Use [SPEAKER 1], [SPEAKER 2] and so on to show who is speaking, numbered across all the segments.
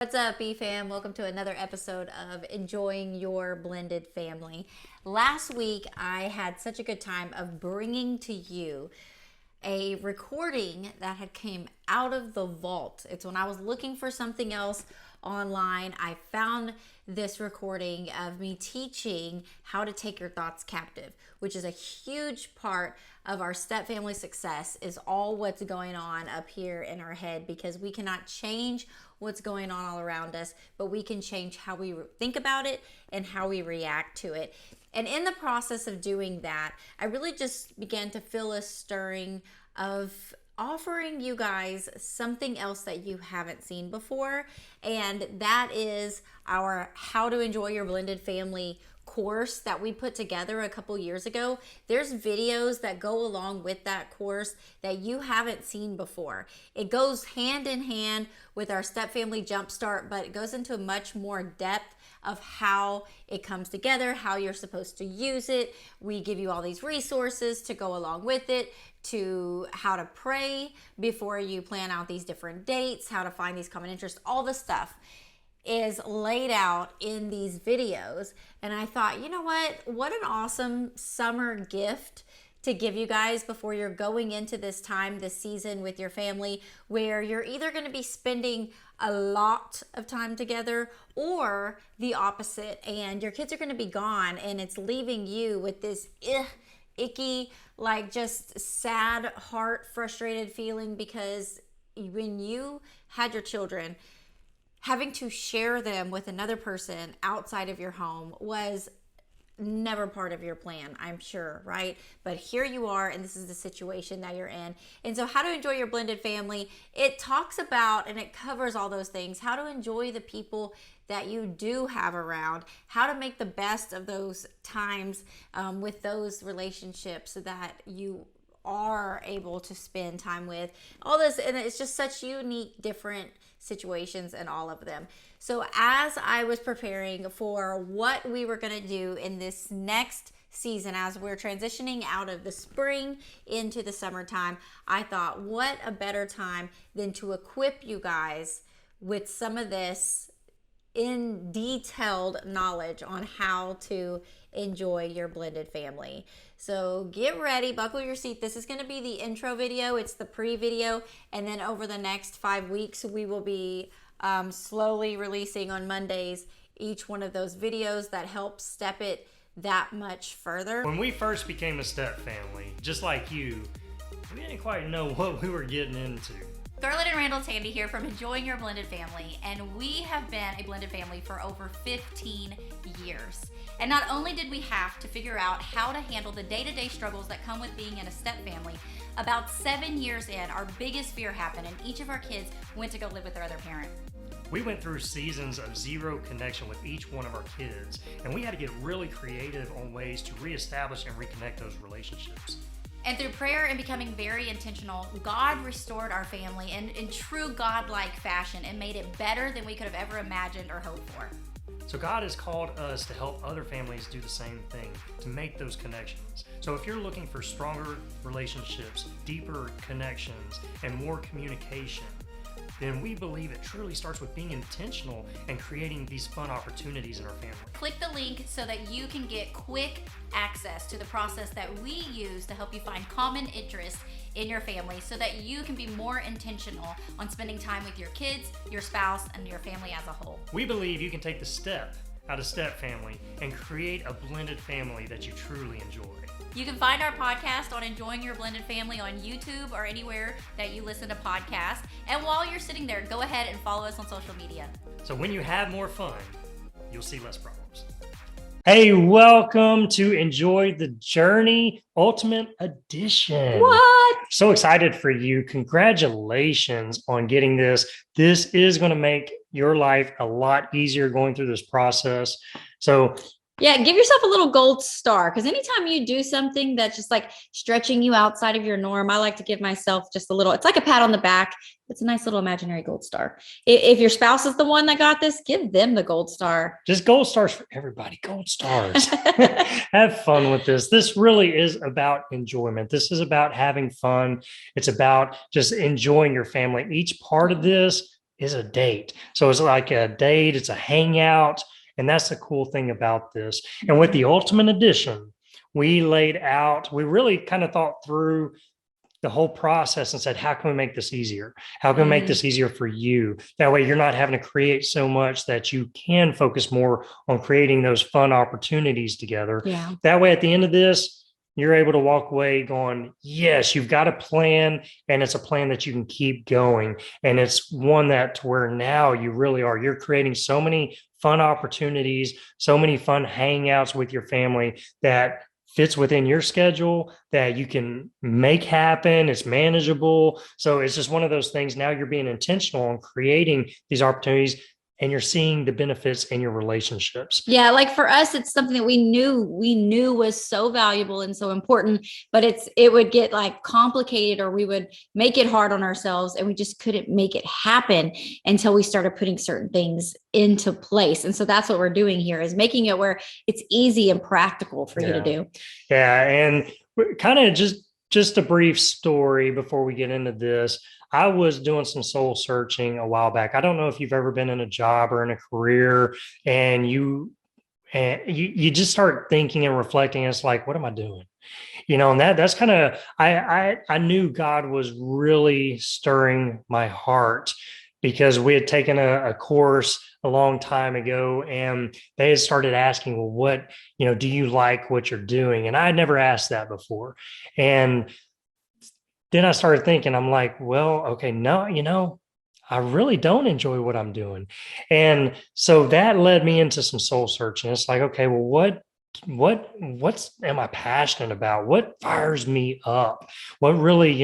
[SPEAKER 1] What's up, E-Fam? Welcome to another episode of Enjoying Your Blended Family. Last week, I had such a good time of bringing to you a recording that had came out of the vault. It's when I was looking for something else online, I found this recording of me teaching how to take your thoughts captive, which is a huge part of our step family success, is all what's going on up here in our head, because we cannot change what's going on all around us, but we can change how we think about it and how we react to it. And in the process of doing that, I really just began to feel a stirring of offering you guys something else that you haven't seen before. And that is our How to Enjoy Your Blended Family course that we put together a couple years ago. There's videos that go along with that course that you haven't seen before. It goes hand in hand with our Step Family Jumpstart, but it goes into much more depth of how it comes together, how you're supposed to use it. We give you all these resources to go along with it, to how to pray before you plan out these different dates, how to find these common interests. All the stuff is laid out in these videos. And I thought, you know what an awesome summer gift to give you guys before you're going into this time, this season with your family, where you're either going to be spending a lot of time together or the opposite, and your kids are going to be gone and it's leaving you with this icky, like just sad heart, frustrated feeling, because when you had your children, having to share them with another person outside of your home was never part of your plan, I'm sure, right? But here you are, and this is the situation that you're in. And so How to Enjoy Your Blended Family, it talks about and it covers all those things: how to enjoy the people that you do have around, how to make the best of those times with those relationships that you are able to spend time with, all this. And it's just such unique, different situations in all of them. So as I was preparing for what we were going to do in this next season, as we're transitioning out of the spring into the summertime, I thought, what a better time than to equip you guys with some of this in detailed knowledge on how to enjoy your blended family. So get ready, buckle your seat. This is going to be the intro video. It's the pre-video. And then over the next 5 weeks, we will be slowly releasing on Mondays each one of those videos that help step it that much further.
[SPEAKER 2] When we first became a step family, just like you, we didn't quite know what we were getting into.
[SPEAKER 1] Scarlett and Randall Tandy here from Enjoying Your Blended Family, and we have been a blended family for over 15 years. And not only did we have to figure out how to handle the day-to-day struggles that come with being in a step family, about 7 years in, our biggest fear happened, and each of our kids went to go live with their other parent.
[SPEAKER 2] We went through seasons of zero connection with each one of our kids, and we had to get really creative on ways to reestablish and reconnect those relationships.
[SPEAKER 1] And through prayer and becoming very intentional, God restored our family in true God-like fashion and made it better than we could have ever imagined or hoped for.
[SPEAKER 2] So God has called us to help other families do the same thing, to make those connections. So if you're looking for stronger relationships, deeper connections, and more communication, then we believe it truly starts with being intentional and creating these fun opportunities in our family.
[SPEAKER 1] Click the link so that you can get quick access to the process that we use to help you find common interests in your family, so that you can be more intentional on spending time with your kids, your spouse, and your family as a whole.
[SPEAKER 2] We believe you can take the step out of step family and create a blended family that you truly enjoy.
[SPEAKER 1] You can find our podcast on Enjoying Your Blended Family on YouTube or anywhere that you listen to podcasts. And while you're sitting there, go ahead and follow us on social media.
[SPEAKER 2] So when you have more fun, you'll see less problems. Hey, welcome to Enjoy the Journey Ultimate Edition.
[SPEAKER 1] What?
[SPEAKER 2] So excited for you. Congratulations on getting this. This is going to make your life a lot easier going through this process. So
[SPEAKER 1] yeah, give yourself a little gold star, because anytime you do something that's just like stretching you outside of your norm, I like to give myself just a little, it's like a pat on the back. It's a nice little imaginary gold star. If your spouse is the one that got this, give them the gold star.
[SPEAKER 2] Just gold stars for everybody. Gold stars. Have fun with this. This really is about enjoyment. This is about having fun. It's about just enjoying your family. Each part of this is a date. So it's like a date, it's a hangout. And that's the cool thing about this. And with the Ultimate Edition, we laid out, we really kind of thought through the whole process and said, how can we make this easier? How can we make this easier for you? That way you're not having to create so much, that you can focus more on creating those fun opportunities together.
[SPEAKER 1] Yeah.
[SPEAKER 2] That way at the end of this, you're able to walk away going, yes, you've got a plan, and it's a plan that you can keep going. And it's one that to where now you really are, you're creating so many fun opportunities, so many fun hangouts with your family that fits within your schedule, that you can make happen. It's manageable. So it's just one of those things. Now you're being intentional on creating these opportunities, and you're seeing the benefits in your relationships.
[SPEAKER 1] Yeah, like for us, it's something that we knew was so valuable and so important, but it would get like complicated, or we would make it hard on ourselves, and we just couldn't make it happen until we started putting certain things into place. And so that's what we're doing here, is making it where it's easy and practical for you to do.
[SPEAKER 2] Yeah, and kind of just a brief story before we get into this. I was doing some soul searching a while back. I don't know if you've ever been in a job or in a career, and you just start thinking and reflecting. And it's like, what am I doing? And that's kind of, I knew God was really stirring my heart, because we had taken a course a long time ago, and they had started asking, well, what, do you like what you're doing? And I had never asked that before. And then I started thinking, I'm like, well, okay, no, I really don't enjoy what I'm doing. And so that led me into some soul searching. It's like, okay, well, what's am I passionate about? What fires me up? What really,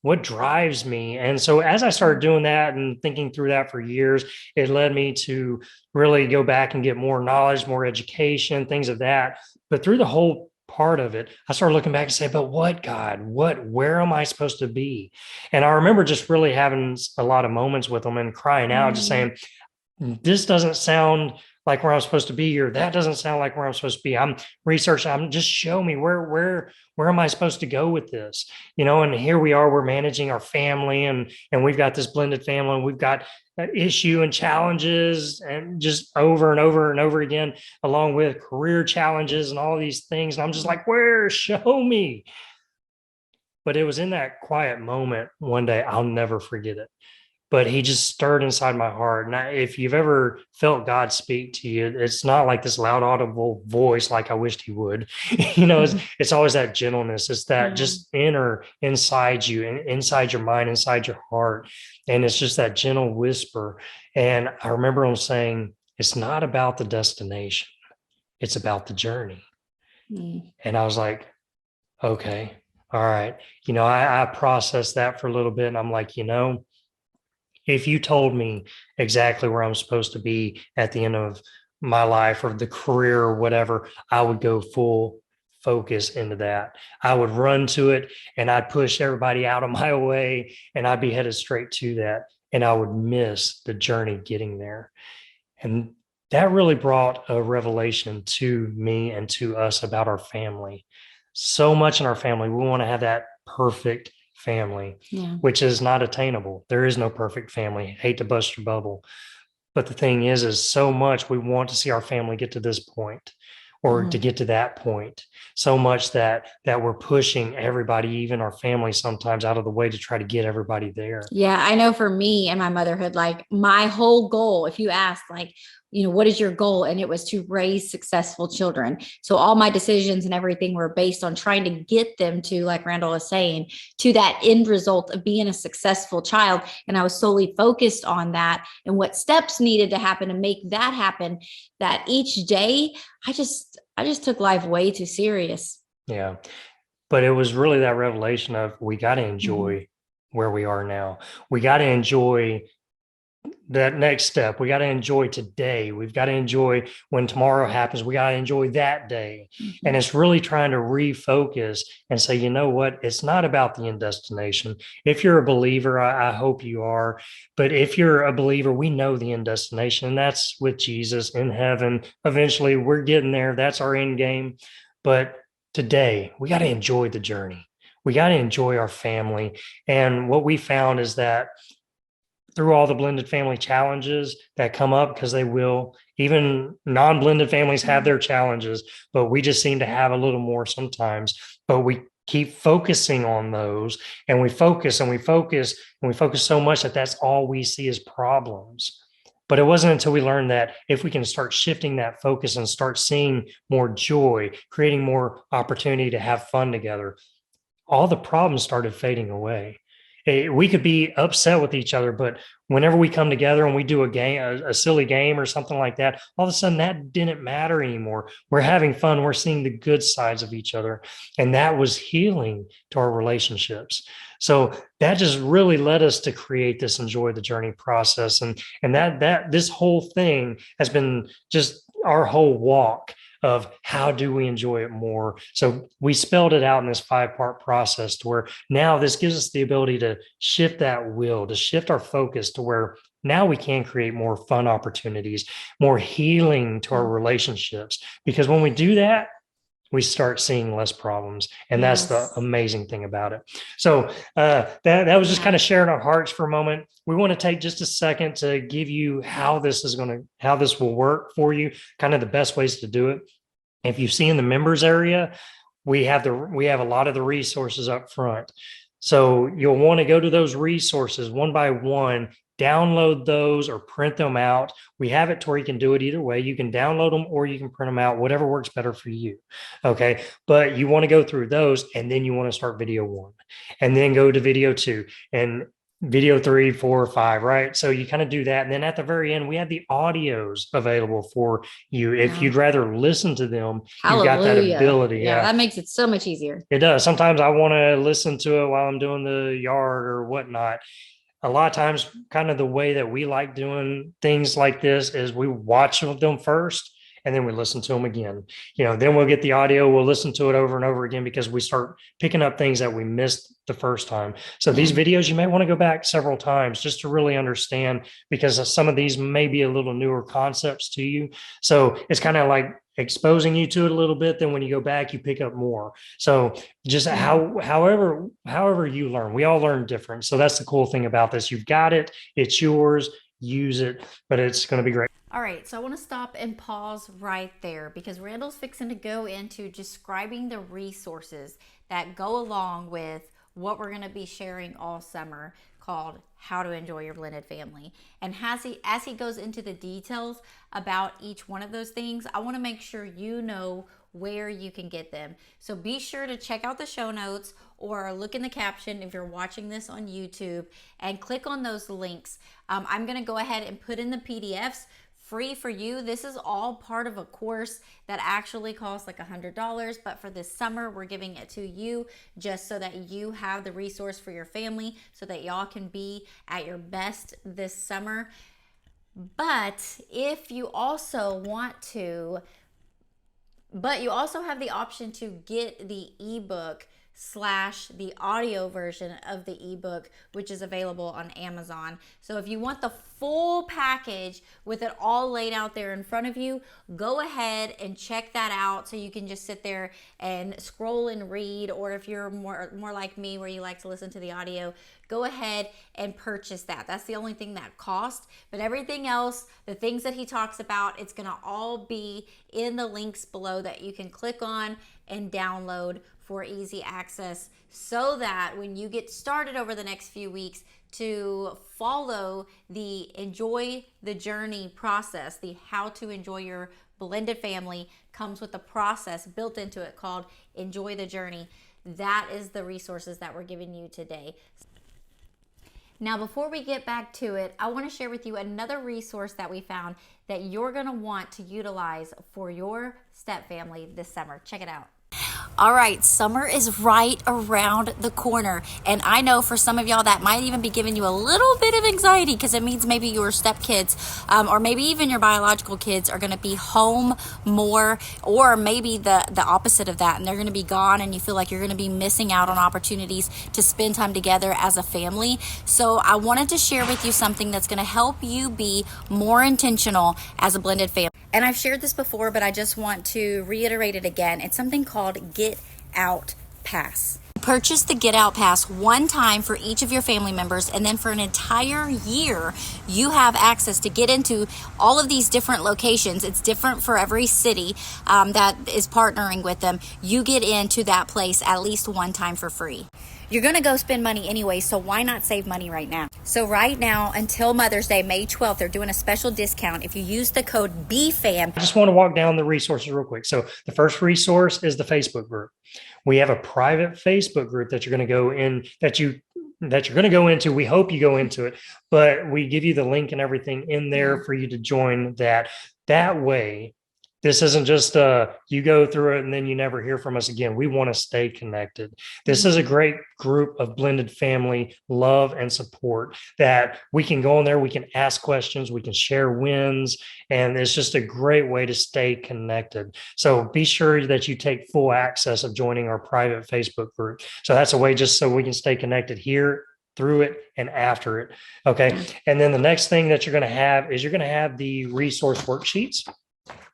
[SPEAKER 2] what drives me? And so as I started doing that and thinking through that for years, it led me to really go back and get more knowledge, more education, things of that. But through the whole part of it, I started looking back and say, but what, God, where am I supposed to be? And I remember just really having a lot of moments with them and crying out, just saying, this doesn't sound like where I'm supposed to be, or that doesn't sound like where I'm supposed to be. I'm researching. I'm just show me where am I supposed to go with this? And here we are, we're managing our family, and we've got this blended family, and we've got that issue and challenges, and just over and over and over again, along with career challenges and all these things. And I'm just like, where? Show me. But it was in that quiet moment one day, I'll never forget it. But he just stirred inside my heart. And if you've ever felt God speak to you, it's not like this loud, audible voice like I wished he would. It's always that gentleness. It's that just inner inside you, and inside your mind, inside your heart. And it's just that gentle whisper. And I remember him saying, it's not about the destination, it's about the journey. And I was like, okay, all right. I processed that for a little bit, and I'm like, if you told me exactly where I'm supposed to be at the end of my life, or the career or whatever, I would go full focus into that. I would run to it, and I'd push everybody out of my way, and I'd be headed straight to that. And I would miss the journey getting there. And that really brought a revelation to me and to us about our family. So much in our family, we want to have that perfect family, which is not attainable. There is no perfect family. I hate to bust your bubble. But the thing is so much we want to see our family get to this point, or to get to that point, so much that we're pushing everybody, even our family, sometimes out of the way to try to get everybody there.
[SPEAKER 1] Yeah, I know for me and my motherhood, like my whole goal, if you ask, like, what is your goal? And it was to raise successful children. So all my decisions and everything were based on trying to get them to, like Randall was saying, to that end result of being a successful child. And I was solely focused on that and what steps needed to happen to make that happen. That each day, I just took life way too serious.
[SPEAKER 2] Yeah. But it was really that revelation of, we got to enjoy where we are now. We got to enjoy that next step. We got to enjoy today. We've got to enjoy when tomorrow happens. We got to enjoy that day. And it's really trying to refocus and say, you know what? It's not about the end destination. If you're a believer, I hope you are. But if you're a believer, we know the end destination, and that's with Jesus in heaven. Eventually, we're getting there. That's our end game. But today, we got to enjoy the journey. We got to enjoy our family. And what we found is that through all the blended family challenges that come up, because they will. Even non-blended families have their challenges, but we just seem to have a little more sometimes. But we keep focusing on those, and we focus and we focus and we focus so much that that's all we see as problems. But it wasn't until we learned that if we can start shifting that focus and start seeing more joy, creating more opportunity to have fun together, all the problems started fading away. We could be upset with each other, but whenever we come together and we do a game, a silly game or something like that, all of a sudden that didn't matter anymore. We're having fun. We're seeing the good sides of each other. And that was healing to our relationships. So that just really led us to create this Enjoy the Journey process. And that this whole thing has been just our whole walk of how do we enjoy it more. So we spelled it out in this 5-part process to where now this gives us the ability to shift that will, to shift our focus to where now we can create more fun opportunities, more healing to our relationships. Because when we do that, we start seeing less problems. And that's the amazing thing about it. So that was just kind of sharing our hearts for a moment. We want to take just a second to give you how this will work for you, kind of the best ways to do it. If you see in the members area, we have a lot of the resources up front. So you'll want to go to those resources one by one, download those or print them out. We have it to where you can do it either way. You can download them or you can print them out, whatever works better for you. Okay. But you want to go through those, and then you want to start video 1 and then go to video 2 and video 3, 4, 5, right? So you kind of do that. And then at the very end, we have the audios available for you. If you'd rather listen to them, you've got that ability.
[SPEAKER 1] Yeah, that makes it so much easier.
[SPEAKER 2] It does. Sometimes I want to listen to it while I'm doing the yard or whatnot. A lot of times, kind of the way that we like doing things like this is we watch them first and then we listen to them again. Then we'll get the audio, we'll listen to it over and over again because we start picking up things that we missed the first time. So these videos, you may want to go back several times just to really understand, because some of these may be a little newer concepts to you. So it's kind of like exposing you to it a little bit. Then when you go back, you pick up more. So just however you learn, we all learn different. So that's the cool thing about this. You've got it, it's yours, use it, but it's going to be great.
[SPEAKER 1] All right, so I want to stop and pause right there because Randall's fixing to go into describing the resources that go along with what we're going to be sharing all summer, called How to Enjoy Your Blended Family. And as he goes into the details about each one of those things, I want to make sure you know where you can get them. So be sure to check out the show notes or look in the caption if you're watching this on YouTube and click on those links. I'm going to go ahead and put in the PDFs free for you. This is all part of a course that actually costs like $100, but for this summer, we're giving it to you just so that you have the resource for your family so that y'all can be at your best this summer. But if you also want to, you also have the option to get the ebook / the audio version of the ebook, which is available on Amazon. So if you want the full package with it all laid out there in front of you, go ahead and check that out so you can just sit there and scroll and read. Or if you're more like me where you like to listen to the audio, go ahead and purchase that. That's the only thing that costs. But everything else, the things that he talks about, it's going to all be in the links below that you can click on and download for easy access, so that when you get started over the next few weeks to follow the Enjoy the Journey process, the How to Enjoy Your Blended Family comes with a process built into it called Enjoy the Journey. That is the resources that we're giving you today. Now, before we get back to it, I want to share with you another resource that we found that you're going to want to utilize for your step family this summer. Check it out. All right, summer is right around the corner, and I know for some of y'all that might even be giving you a little bit of anxiety because it means maybe your stepkids or maybe even your biological kids are going to be home more, or maybe the opposite of that, and they're going to be gone and you feel like you're going to be missing out on opportunities to spend time together as a family. So I wanted to share with you something that's going to help you be more intentional as a blended family. And I've shared this before, but I just want to reiterate it again. It's something called Get Out Pass. Purchase the Get Out Pass one time for each of your family members, and then for an entire year, you have access to get into all of these different locations. It's different for every city that is partnering with them. You get into that place at least one time for free. You're going to go spend money anyway, so why not save money right now? So right now, until Mother's Day, May 12th, they're doing a special discount. If you use the code BFAM.
[SPEAKER 2] I just want to walk down the resources real quick. So the first resource is the Facebook group. We have a private Facebook group that you're going to go in, that you're going to go into. We hope you go into it, but we give you the link and everything in there for you to join that. That way, this isn't just you go through it and then you never hear from us again. We want to stay connected. This is a great group of blended family love and support that we can go in there. We can ask questions. We can share wins. And it's just a great way to stay connected. So be sure that you take full access of joining our private Facebook group. So that's a way just so we can stay connected here, through it, and after it. Okay. And then the next thing that you're going to have is you're going to have the resource worksheets.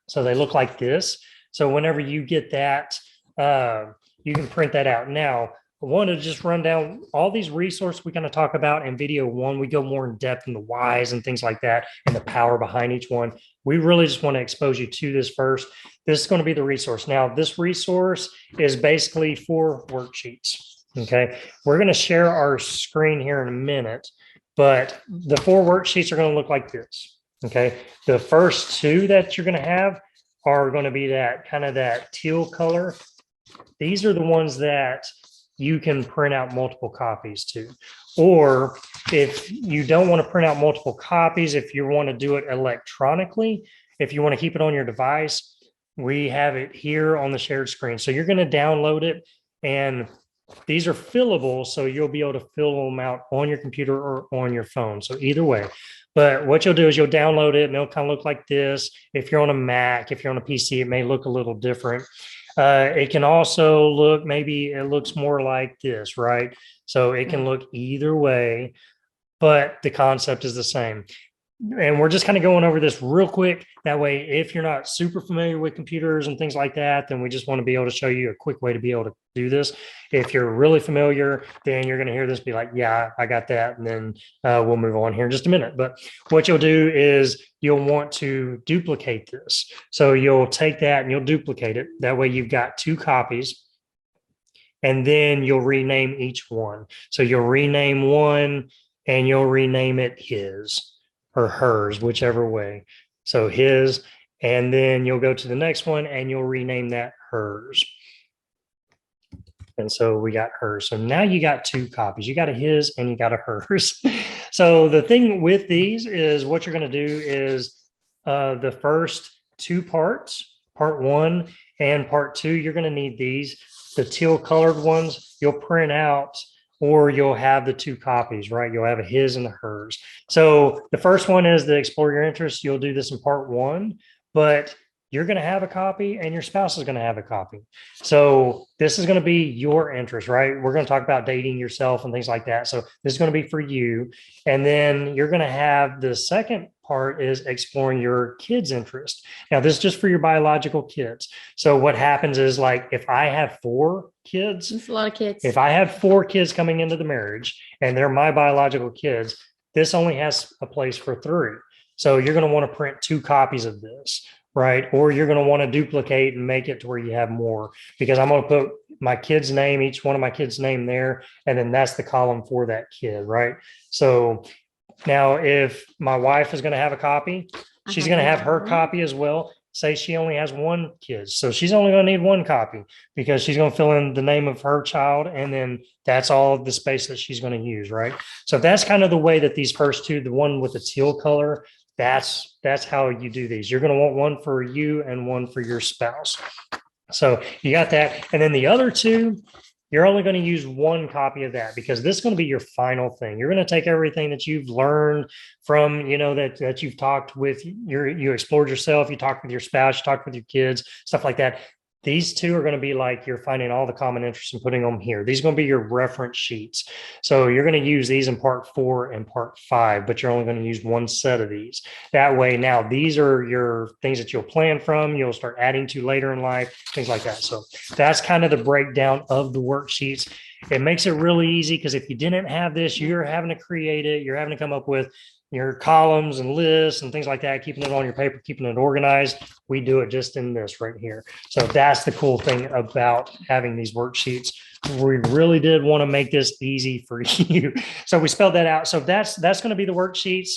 [SPEAKER 2] So they look like this. So whenever you get that, you can print that out. Now, I want to just run down all these resources we're going to talk about in video one. We go more in depth in the whys and things like that and the power behind each one. We really just want to expose you to this first. This is going to be the resource. Now, this resource is basically 4 worksheets. Okay. We're going to share our screen here in a minute, but the 4 worksheets are going to look like this. Okay, the first 2 that you're going to have are going to be that kind of that teal color. These are the ones that you can print out multiple copies to. Or if you don't want to print out multiple copies, if you want to do it electronically, if you want to keep it on your device, we have it here on the shared screen. So you're going to download it, and these are fillable, so you'll be able to fill them out on your computer or on your phone. So either way. But what you'll do is you'll download it and it'll kind of look like this. If you're on a Mac, if you're on a PC, it may look a little different. It can also look, maybe it looks more like this, right? So it can look either way, but the concept is the same. And we're just kind of going over this real quick. That way, if you're not super familiar with computers and things like that, then we just want to be able to show you a quick way to be able to do this. If you're really familiar, then you're going to hear this, be like, yeah, I got that. And then we'll move on here in just a minute. But what you'll do is you'll want to duplicate this. So you'll take that and you'll duplicate it. That way you've got 2 copies. And then you'll rename each one. So you'll rename one and you'll rename it his or hers, whichever way. So his, and then you'll go to the next one and you'll rename that hers. And so we got hers. So now you got 2 copies. You got a his and you got a hers. So the thing with these is what you're going to do is the first 2 parts, part 1 and part 2, you're going to need these. The teal colored ones, you'll print out, or you'll have the 2 copies, right? You'll have a his and a hers. So the first one is the explore your interests. You'll do this in part 1, but you're going to have a copy and your spouse is going to have a copy. So this is going to be your interest, right? We're going to talk about dating yourself and things like that. So this is going to be for you. And then you're going to have the second part is exploring your kids' interest. Now, this is just for your biological kids. So what happens is, like, if I have 4 kids,
[SPEAKER 3] It's a lot of kids.
[SPEAKER 2] if I have 4 kids coming into the marriage and they're my biological kids, this only has a place for 3. So you're going to want to print 2 copies of this, right? Or you're going to want to duplicate and make it to where you have more, because I'm going to put my kid's name, each one of my kids' name there, and then that's the column for that kid, right? So now if my wife is going to have a copy, she's going to have her copy as well. Say she only has 1 kid. So she's only going to need 1 copy, because she's going to fill in the name of her child. And then that's all the space that she's going to use, right? So that's kind of the way that these first 2, the one with the teal color, that's how you do these. You're going to want 1 for you and 1 for your spouse. So you got that. And then the other 2, you're only going to use 1 copy of that, because this is going to be your final thing. You're going to take everything that you've learned from, that you've talked with you explored yourself, you talked with your spouse, you talked with your kids, stuff like that. These 2 are going to be like you're finding all the common interests and putting them here. These are going to be your reference sheets. So you're going to use these in part 4 and part 5, but you're only going to use 1 set of these. That way, now these are your things that you'll plan from, you'll start adding to later in life, things like that. So that's kind of the breakdown of the worksheets. It makes it really easy because if you didn't have this, you're having to create it. You're having to come up with your columns and lists and things like that, keeping it on your paper, keeping it organized. We do it just in this right here. So that's the cool thing about having these worksheets. We really did want to make this easy for you. So we spelled that out. So that's going to be the worksheets.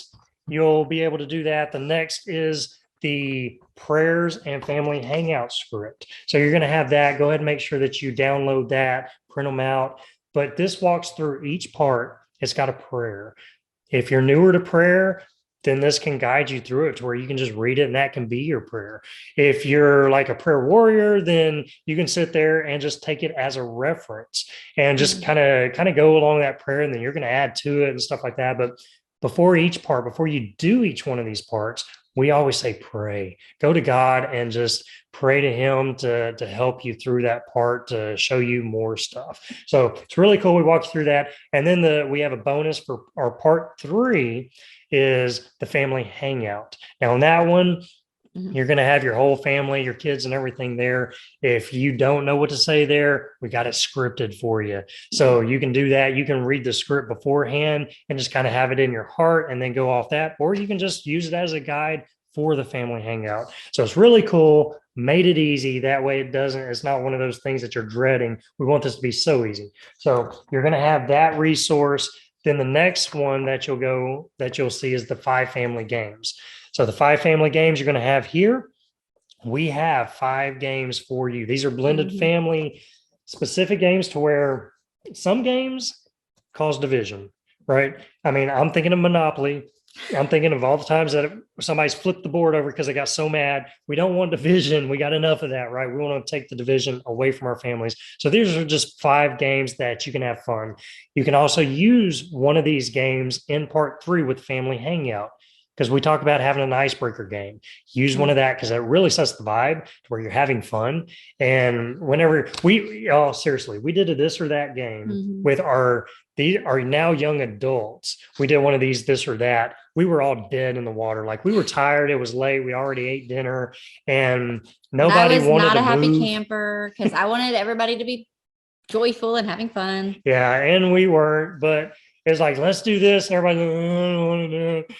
[SPEAKER 2] You'll be able to do that. The next is the prayers and family hangout script. So you're going to have that. Go ahead and make sure that you download that, print them out. But this walks through each part. It's got a prayer. If you're newer to prayer, then this can guide you through it to where you can just read it and that can be your prayer. If you're like a prayer warrior, then you can sit there and just take it as a reference and just kind of go along that prayer, and then you're going to add to it and stuff like that. But before you do each one of these parts, we always say pray. Go to God and just pray to him to help you through that part, to show you more stuff. So it's really cool. We walked you through that. And then we have a bonus for our part 3 is the family hangout. Now on that one, you're going to have your whole family, your kids and everything there. If you don't know what to say there, we got it scripted for you. So you can do that. You can read the script beforehand and just kind of have it in your heart and then go off that, or you can just use it as a guide for the family hangout. So it's really cool. Made it easy. That way it's not one of those things that you're dreading. We want this to be so easy. So you're going to have that resource. Then the next one that you'll see is the 5 family games. So the 5 family games you're going to have here, we have 5 games for you. These are blended family specific games to where some games cause division, right? I mean, I'm thinking of Monopoly. I'm thinking of all the times that somebody's flipped the board over because they got so mad. We don't want division. We got enough of that, right? We want to take the division away from our families. So these are just 5 games that you can have fun. You can also use one of these games in part 3 with family hangout, because we talk about having an icebreaker game. Use one of that because it really sets the vibe to where you're having fun. And whenever seriously, we did a this or that game with our now young adults. We did one of these, this or that. We were all dead in the water. Like, we were tired. It was late. We already ate dinner and nobody wanted to move. I was
[SPEAKER 1] not a happy camper because I wanted everybody to be joyful and having fun.
[SPEAKER 2] Yeah. And we weren't, but it's like, let's do this. And everybody, I don't want to do it.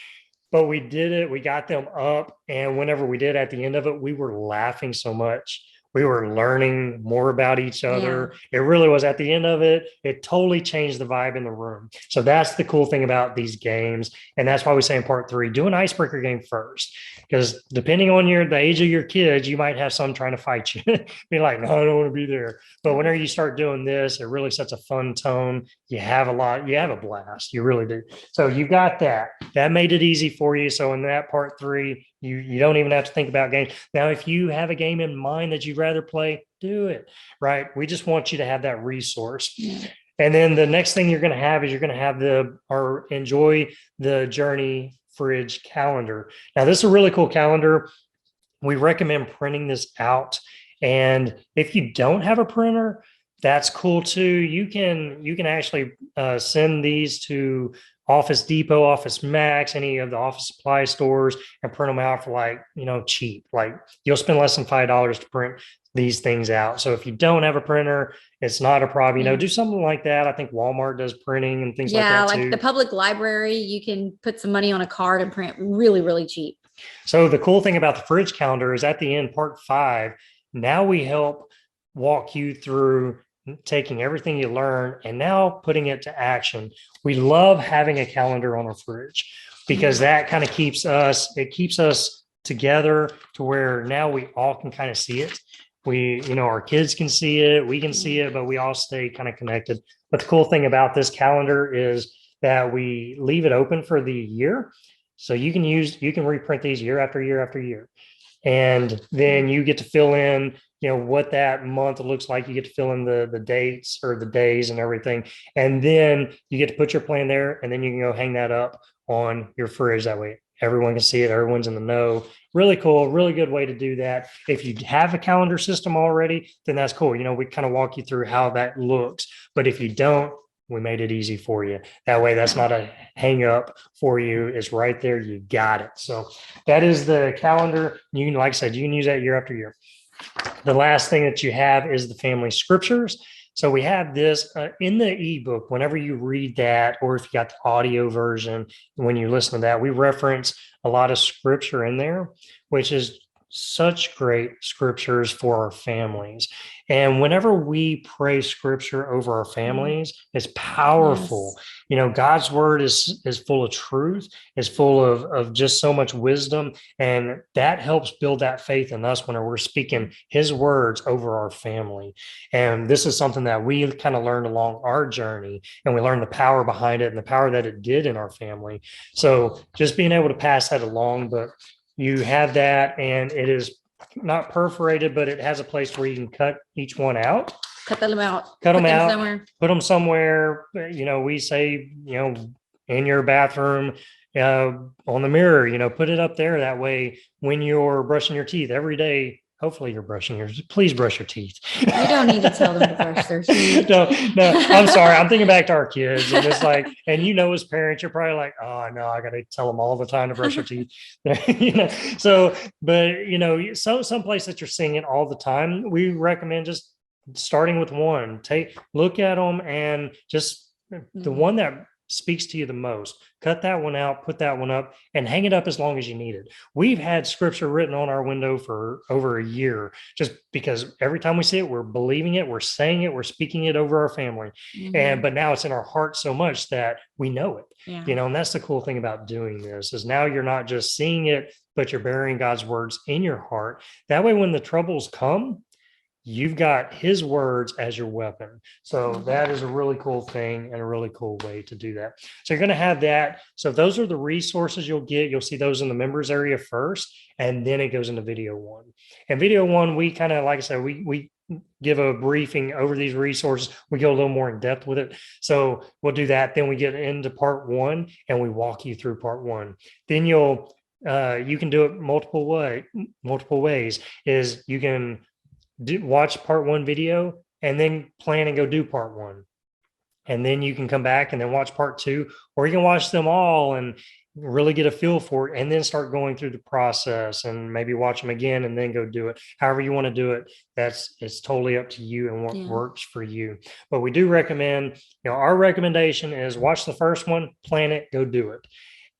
[SPEAKER 2] But we did it. We got them up. And whenever we did at the end of it, we were laughing so much. We were learning more about each other. Yeah. It really was, at the end of it, it totally changed the vibe in the room. So that's the cool thing about these games. And that's why we say in part 3, do an icebreaker game first. Because depending on the age of your kids, you might have some trying to fight you. Be like, no, I don't want to be there. But whenever you start doing this, it really sets a fun tone. You have a blast. You really do. So you got that. That made it easy for you. So in that part 3, you don't even have to think about games. Now, if you have a game in mind that you'd rather play, do it, right? We just want you to have that resource. Yeah. And then the next thing you're going to have is you're going to have our Enjoy the Journey fridge calendar. Now, this is a really cool calendar. We recommend printing this out. And if you don't have a printer, that's cool too. You can actually send these to Office Depot, Office Max, any of the office supply stores, and print them out for cheap. Like, you'll spend less than $5 to print these things out. So if you don't have a printer, it's not a problem. Do something like that. I think Walmart does printing and things like that too. Yeah,
[SPEAKER 1] like the public library, you can put some money on a card and print really, really cheap.
[SPEAKER 2] So the cool thing about the fridge calendar is at the end, part 5, now we help walk you through taking everything you learn and now putting it to action. We love having a calendar on our fridge because that kind of keeps us together to where now we all can kind of see it. Our kids can see it, we can see it, but we all stay kind of connected. But the cool thing about this calendar is that we leave it open for the year. So you can reprint these year after year after year. And then you get to fill in, what that month looks like. You get to fill in the dates or the days and everything. And then you get to put your plan there, and then you can go hang that up on your fridge. That way everyone can see it. Everyone's in the know. Really cool. Really good way to do that. If you have a calendar system already, then that's cool. We kind of walk you through how that looks. But if you don't, we made it easy for you. That way, that's not a hang up for you. It's right there. You got it. So that is the calendar. You can, like I said, you can use that year after year. The last thing that you have is the family scriptures. So we have this in the ebook. Whenever you read that, or if you got the audio version, when you listen to that, we reference a lot of scripture in there, which is such great scriptures for our families. And whenever we pray scripture over our families, it's powerful.
[SPEAKER 1] Yes.
[SPEAKER 2] You know, God's word is full of truth, is full of just so much wisdom. And that helps build that faith in us whenever we're speaking his words over our family. And this is something that we kind of learned along our journey, and we learned the power behind it and the power that it did in our family. So just being able to pass that along, but you have that, and it is not perforated, but it has a place where you can cut each one out.
[SPEAKER 1] Cut them out.
[SPEAKER 2] Cut them
[SPEAKER 1] Put
[SPEAKER 2] out.
[SPEAKER 1] somewhere.
[SPEAKER 2] Put them somewhere. You know, we say, you know, in your bathroom, on the mirror. You know, put it up there. That way, when you're brushing your teeth every day, hopefully you're brushing yours. Please brush your teeth.
[SPEAKER 1] You don't need to tell them to brush their teeth.
[SPEAKER 2] No, I'm sorry. I'm thinking back to our kids, and it's like, and you know, as parents, you're probably like, oh no, I got to tell them all the time to brush their teeth. You know, so, but you know, some place that you're seeing it all the time, we recommend just starting with one. Look at them, and just the one that speaks to you the most, cut that one out, put that one up, and hang it up as long as you need it. We've had scripture written on our window for over a year, just because every time we see it, we're believing it, we're saying it, we're speaking it over our family. But now it's in our heart so much that we know it. You know, and that's the cool thing about doing this, is now you're not just seeing it, but you're bearing God's words in your heart. That way, when the troubles come, you've got his words as your weapon. So that is a really cool thing, and a really cool way to do that. So you're going to have that. So those are the resources you'll get. You'll see those in the members area first, and then it goes into video one. And video one, we kind of, like I said, we give a briefing over these resources. We go a little more in depth with it. So we'll do that. Then we get into part one, and we walk you through part one. Then you can do it multiple ways. Is you can watch part one video and then plan and go do part one. And then you can come back and then watch part two, or you can watch them all and really get a feel for it, and then start going through the process and maybe watch them again and then go do it. However you want to do it, it's totally up to you and what works for you. But we do recommend, you know, our recommendation is watch the first one, plan it, go do it.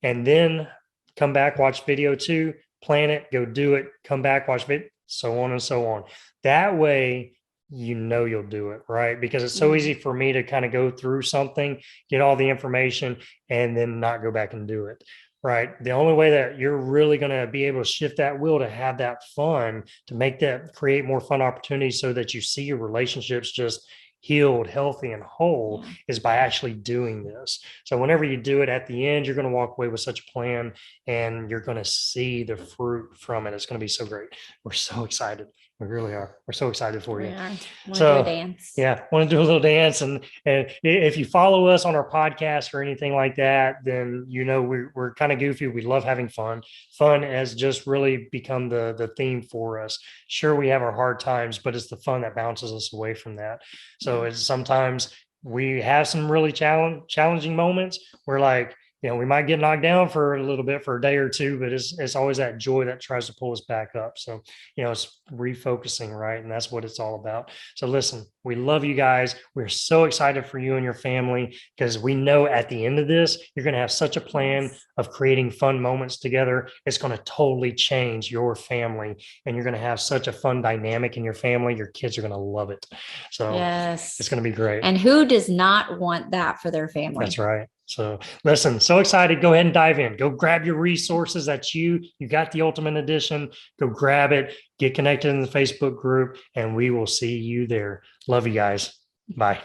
[SPEAKER 2] And then come back, watch video two, plan it, go do it, come back, watch it, so on and so on. That way, you know, you'll do it, right? Because it's so easy for me to kind of go through something, get all the information, and then not go back and do it, right? The only way that you're really going to be able to shift that wheel to have that fun, to make that, create more fun opportunities so that you see your relationships just healed, healthy, and whole, is by actually doing this. So whenever you do it, at the end, you're going to walk away with such a plan, and you're going to see the fruit from it. It's going to be so great. We're so excited. We really are. We're so excited for you.
[SPEAKER 1] So dance.
[SPEAKER 2] Yeah, want to do a little dance. And if you follow us on our podcast or anything like that, then you know we're kind of goofy. We love having fun. Fun has just really become the theme for us. Sure, we have our hard times, but it's the fun that bounces us away from that. So it's sometimes we have some really challenging moments. We're like, you know, we might get knocked down for a little bit, for a day or two, but it's always that joy that tries to pull us back up. So, you know, it's refocusing, right? And that's what it's all about. So listen, we love you guys. We're so excited for you and your family, because we know at the end of this, you're going to have such a plan of creating fun moments together. It's going to totally change your family, and you're going to have such a fun dynamic in your family. Your kids are going to love it. So it's going to be great.
[SPEAKER 1] And who does not want that for their family?
[SPEAKER 2] That's right. So listen, so excited. Go ahead and dive in. Go grab your resources that you got the Ultimate Edition. Go grab it. Get connected in the Facebook group, and we will see you there. Love you guys. Bye.